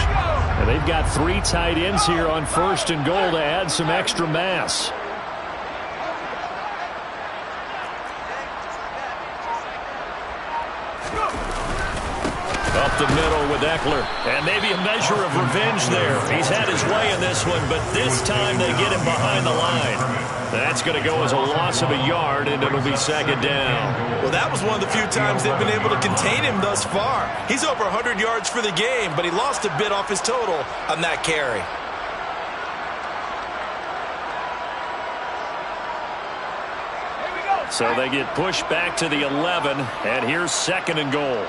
And they've got 3 tight ends here on first and goal to add some extra mass. Up the middle with Eckler. And maybe a measure of revenge there. He's had his way in this one, but this time they get him behind the line. That's going to go as a loss of a yard, and it'll be second down. Well, that was one of the few times they've been able to contain him thus far. He's over 100 yards for the game, but he lost a bit off his total on that carry. So they get pushed back to the 11, and here's second and goal.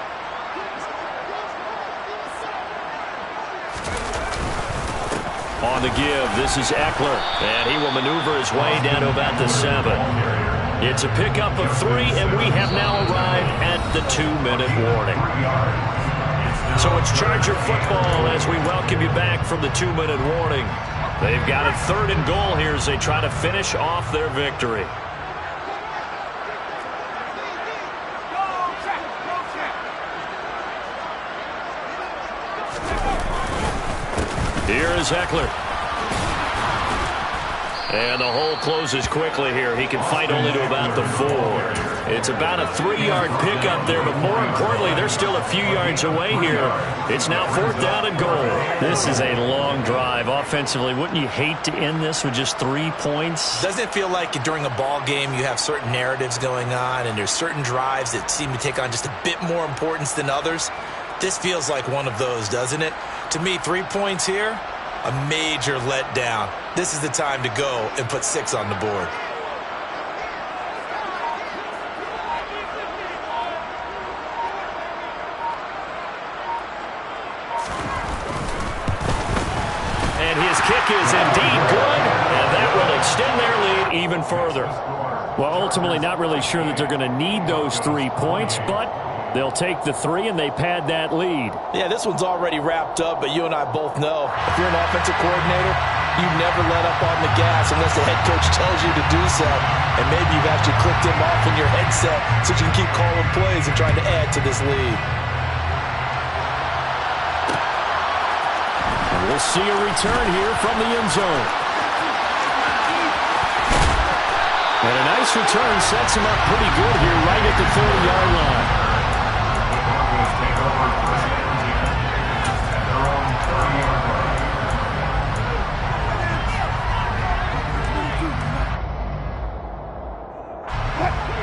On the give, this is Eckler, and he will maneuver his way down to about the 7. It's a pickup of 3, and we have now arrived at the 2-minute warning. So it's Charger football as we welcome you back from the 2-minute warning. They've got a third and goal here as they try to finish off their victory. Here is Eckler. And the hole closes quickly here. He can fight only to about the 4. It's about a 3-yard pickup there, but more importantly, they're still a few yards away here. It's now 4th down and goal. This is a long drive offensively. Wouldn't you hate to end this with just 3 points? Doesn't it feel like during a ball game you have certain narratives going on and there's certain drives that seem to take on just a bit more importance than others? This feels like one of those, doesn't it? To me, 3 points here, a major letdown. This is the time to go and put 6 on the board. And his kick is indeed good, and that will extend their lead even further. Well, ultimately not really sure that they're going to need those 3 points, but they'll take the 3 and they pad that lead. Yeah, this one's already wrapped up, but you and I both know if you're an offensive coordinator, you never let up on the gas unless the head coach tells you to do so. And maybe you've actually clicked him off in your headset so you can keep calling plays and trying to add to this lead. And we'll see a return here from the end zone. And a nice return sets him up pretty good here right at the 30-yard line. Take over first and 10 at their own 30-yard line.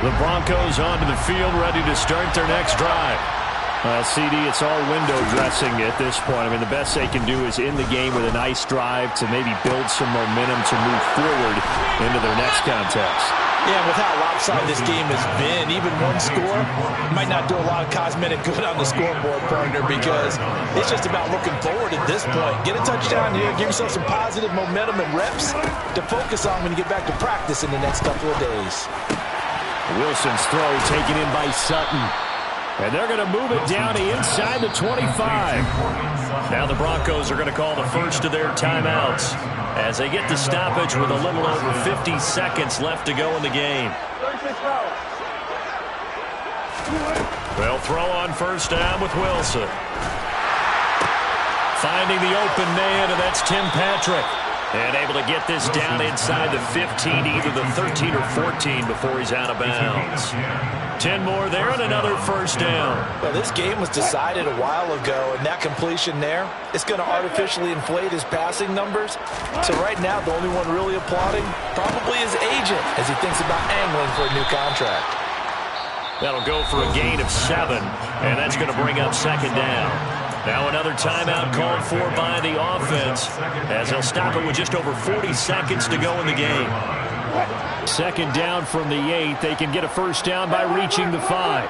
The Broncos onto the field, ready to start their next drive. CD, it's all window dressing at this point. I mean, the best they can do is end the game with a nice drive to maybe build some momentum to move forward into their next contest. Yeah, with how lopsided this game has been, even one score might not do a lot of cosmetic good on the scoreboard, partner, because it's just about looking forward at this point. Get a touchdown here, give yourself some positive momentum and reps to focus on when you get back to practice in the next couple of days. Wilson's throw taken in by Sutton. And they're going to move it down to inside the 25. Now the Broncos are going to call the first of their timeouts as they get the stoppage with a little over 50 seconds left to go in the game. They'll throw on first down with Wilson. Finding the open man, and that's Tim Patrick. And able to get this down inside the 15, either the 13 or 14 before he's out of bounds. 10 more there and another first down. Well, this game was decided a while ago, and that completion there, it's going to artificially inflate his passing numbers. So right now, the only one really applauding probably his agent as he thinks about angling for a new contract. That'll go for a gain of 7, and that's going to bring up second down. Now another timeout called for by the offense as they'll stop it with just over 40 seconds to go in the game. Second down from the 8. They can get a first down by reaching the 5.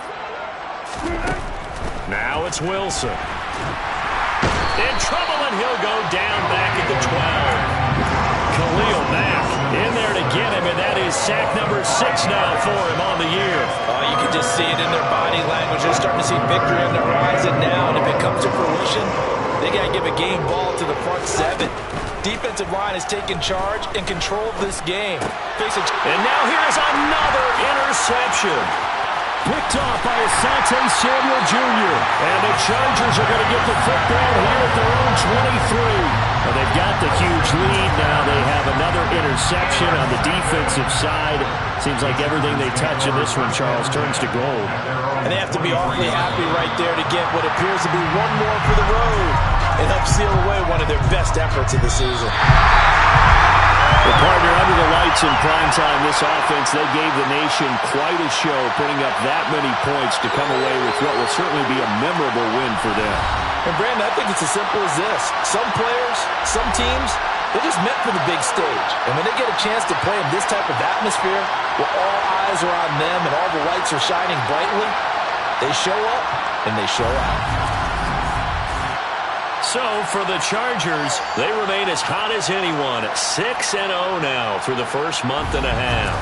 Now it's Wilson. In trouble, and he'll go down back at the 12. Khalil Mack in there to get him, and that is sack number 6 now for him on the year. You can just see it in their body language. They're starting to see victory on the horizon now, and if it comes to fruition, they got to give a game ball to the front 7. Defensive line has taken charge and controlled this game. And now here's another interception. Picked off by Asante Samuel Jr. And the Chargers are going to get the football here at their own 23. Well, they've got the huge lead. Now they have another interception on the defensive side. Seems like everything they touch in this one, Charles, turns to gold. And they have to be awfully happy right there to get what appears to be one more for the road and help seal away one of their best efforts of the season. Well, partner, under the lights in primetime, this offense, they gave the nation quite a show, putting up that many points to come away with what will certainly be a memorable win for them. And, Brandon, I think it's as simple as this. Some players, some teams, they're just meant for the big stage. And when they get a chance to play in this type of atmosphere where all eyes are on them and all the lights are shining brightly, they show up and they show out. So, for the Chargers, they remain as hot as anyone at 6-0 now through the first month and a half.